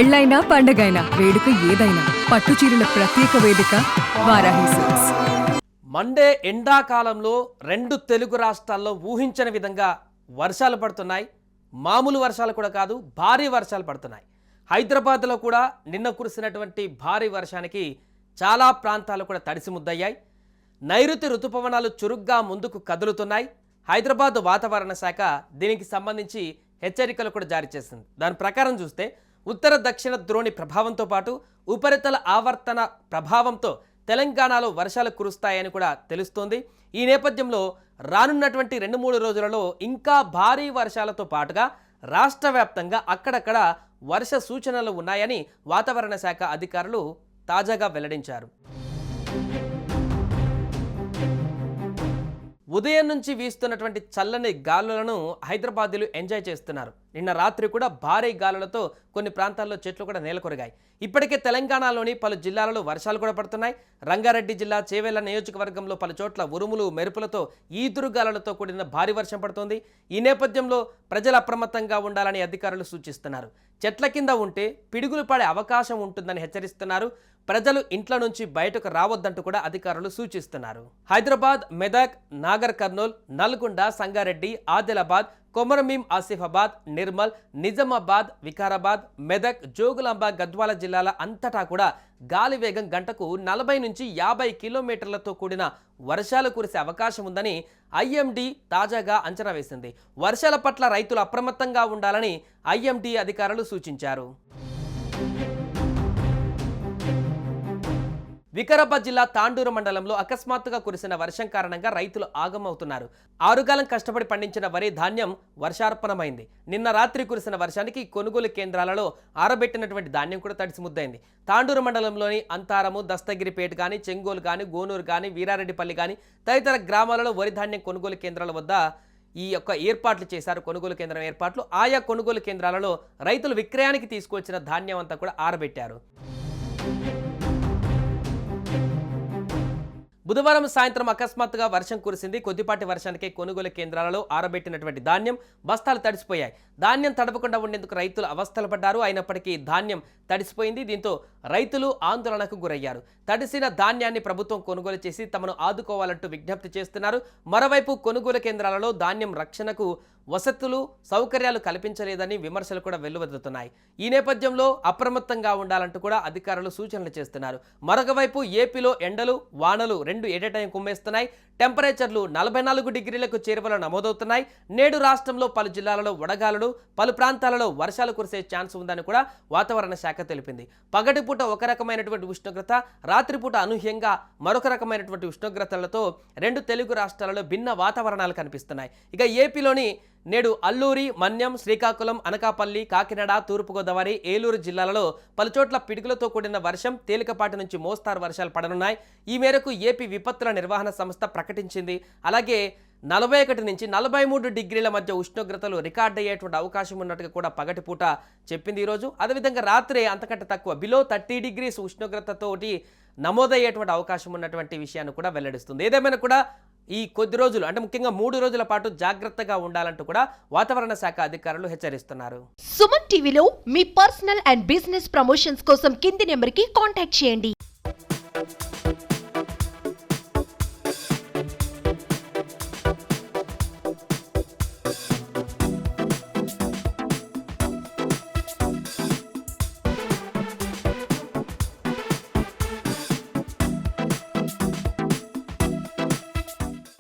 పెళ్ళైనా పండగైనా వేడుక ఏదైనా పట్టు చీరల ప్రత్యేక వేదిక వారాహి సిల్క్స్. మండే ఎండాకాలంలో 2 తెలుగు రాష్ట్రాల్లో ఊహించని విధంగా వర్షాలు పడుతున్నాయి. మామూలు వర్షాలు కూడా కాదు, భారీ వర్షాలు పడుతున్నాయి. హైదరాబాద్లో కూడా నిన్న కురిసినటువంటి భారీ వర్షానికి చాలా ప్రాంతాలు కూడా తడిసి ముద్దయ్యాయి. నైరుతి ఋతుపవనాలు చురుగ్గా ముందుకు కదులుతున్నాయి. హైదరాబాద్ వాతావరణ శాఖ దీనికి సంబంధించి హెచ్చరికలు కూడా జారీ చేసింది. దాని ప్రకారం చూస్తే ఉత్తర దక్షిణ ద్రోణి ప్రభావంతో పాటు ఉపరితల ఆవర్తన ప్రభావంతో తెలంగాణలో వర్షాలు కురుస్తాయని కూడా తెలుస్తోంది. ఈ నేపథ్యంలో రానున్నటువంటి 2-3 రోజులలో ఇంకా భారీ వర్షాలతో పాటుగా రాష్ట్ర వ్యాప్తంగా అక్కడక్కడ వర్ష సూచనలు ఉన్నాయని వాతావరణ శాఖ అధికారులు తాజాగా వెల్లడించారు. ఉదయం నుంచి వీస్తున్నటువంటి చల్లని గాలులను హైదరాబాదీలు ఎంజాయ్ చేస్తున్నారు. నిన్న రాత్రి కూడా భారీ గాలులతో కొన్ని ప్రాంతాల్లో చెట్లు కూడా నేలకొరిగాయి. ఇప్పటికే తెలంగాణలోని పలు జిల్లాలలో వర్షాలు కూడా పడుతున్నాయి. రంగారెడ్డి జిల్లా చేవెళ్ల నియోజకవర్గంలో పలు చోట్ల ఉరుములు మెరుపులతో ఈదురుగాలులతో కూడిన భారీ వర్షం పడుతోంది. ఈ నేపథ్యంలో ప్రజలు అప్రమత్తంగా ఉండాలని అధికారులు సూచిస్తున్నారు. చెట్ల కింద ఉంటే పిడుగులు పడే అవకాశం ఉంటుందని హెచ్చరిస్తున్నారు. ప్రజలు ఇంట్ల నుంచి బయటకు రావద్దంటూ కూడా అధికారులు సూచిస్తున్నారు. హైదరాబాద్, మెదక్, నాగర్ కర్నూల్, నల్గొండ, సంగారెడ్డి, ఆదిలాబాద్, కొమరంభీం, ఆసిఫాబాద్, నిర్మల్, నిజామాబాద్, వికారాబాద్, మెదక్, జోగులాంబ, గద్వాల జిల్లాల అంతటా కూడా గాలి వేగం గంటకు 40 నుంచి 50 కిలోమీటర్లతో కూడిన వర్షాలు కురిసే అవకాశం ఉందని ఐఎండీ తాజాగా అంచనా వేసింది. వర్షాల పట్ల రైతులు అప్రమత్తంగా ఉండాలని ఐఎండీ అధికారులు సూచించారు. వికారాబాద్ జిల్లా తాండూరు మండలంలో అకస్మాత్తుగా కురిసిన వర్షం కారణంగా రైతులు ఆగమవుతున్నారు. ఆరుగాలం కష్టపడి పండించిన వరి ధాన్యం వర్షార్పణమైంది. నిన్న రాత్రి కురిసిన వర్షానికి కొనుగోలు కేంద్రాలలో ఆరబెట్టినటువంటి ధాన్యం కూడా తడిసి ముద్దైంది. తాండూరు మండలంలోని అంతారము, దస్తగిరిపేట కానీ, చెంగోలు కానీ, గోనూరు కానీ, వీరారెడ్డిపల్లి కానీ తదితర గ్రామాలలో వరి ధాన్యం కొనుగోలు కేంద్రాల వద్ద ఈ యొక్క ఏర్పాట్లు చేశారు. కొనుగోలు కేంద్రం ఏర్పాట్లు ఆయా కొనుగోలు కేంద్రాలలో రైతులు విక్రయానికి తీసుకొచ్చిన ధాన్యం అంతా కూడా ఆరబెట్టారు. బుధవారం సాయంత్రం అకస్మాత్తుగా వర్షం కురిసింది. కొద్దిపాటి వర్షానికి కొనుగోలు కేంద్రాలలో ఆరబెట్టినటువంటి ధాన్యం బస్తాలు తడిసిపోయాయి. ధాన్యం తడపకుండా ఉండేందుకు రైతులు అవస్థలు పడ్డారు. అయినప్పటికీ ధాన్యం తడిసిపోయింది. దీంతో రైతులు ఆందోళనకు గురయ్యారు. తడిసిన ధాన్యాన్ని ప్రభుత్వం కొనుగోలు చేసి తమను ఆదుకోవాలంటూ విజ్ఞప్తి చేస్తున్నారు. మరోవైపు కొనుగోలు కేంద్రాలలో ధాన్యం రక్షణకు వసతులు, సౌకర్యాలు కల్పించలేదని విమర్శలు కూడా వెల్లువెత్తుతున్నాయి. ఈ నేపథ్యంలో అప్రమత్తంగా ఉండాలంటూ కూడా అధికారులు సూచనలు చేస్తున్నారు. మరొకవైపు ఏపీలో ఎండలు, వానలు రెండు ఏటైం కుమ్మేస్తున్నాయి. టెంపరేచర్లు 44 డిగ్రీలకు చేరువలో నమోదవుతున్నాయి. నేడు రాష్ట్రంలో పలు జిల్లాలలో వడగాలులు, పలు ప్రాంతాలలో వర్షాలు కురిసే ఛాన్స్ ఉందని కూడా వాతావరణ శాఖ తెలిపింది. పగటిపూట ఒక రకమైనటువంటి ఉష్ణోగ్రత, రాత్రిపూట అనూహ్యంగా మరొక రకమైనటువంటి ఉష్ణోగ్రతలతో 2 తెలుగు రాష్ట్రాలలో భిన్న వాతావరణాలు కనిపిస్తున్నాయి. ఇక ఏపీలోని నేడు అల్లూరి, మన్యం, శ్రీకాకుళం, అనకాపల్లి, కాకినాడ, తూర్పుగోదావరి, ఏలూరు జిల్లాలలో పలుచోట్ల పిడుగులతో కూడిన వర్షం, తేలికపాటి నుంచి మోస్తారు వర్షాలు పడనున్నాయి. ఈ మేరకు ఏపీ విపత్తుల నిర్వహణ సంస్థ ప్రకటించింది. అలాగే 41 నుంచి 43 డిగ్రీల మధ్య ఉష్ణోగ్రతలు రికార్డ్ అయ్యేటువంటి అవకాశం ఉన్నట్టుగా కూడా పగటిపూట చెప్పింది ఈరోజు. అదేవిధంగా రాత్రి అంతకంటే తక్కువ బిలో 30 డిగ్రీస్ ఉష్ణోగ్రతతోటి నమోదయ్యేటువంటి అవకాశం ఉన్నటువంటి విషయాన్ని కూడా వెల్లడిస్తుంది. ఏదేమైనా కూడా ఈ కొద్ది రోజులు అంటే ముఖ్యంగా 3 రోజుల పాటు జాగ్రత్తగా ఉండాలంటూ కూడా వాతావరణ శాఖ అధికారులు హెచ్చరిస్తున్నారు. సుమన్ టీవీలో మీ పర్సనల్ అండ్ బిజినెస్ ప్రమోషన్స్ కోసం కింది నెంబర్కి కాంటాక్ట్ చేయండి.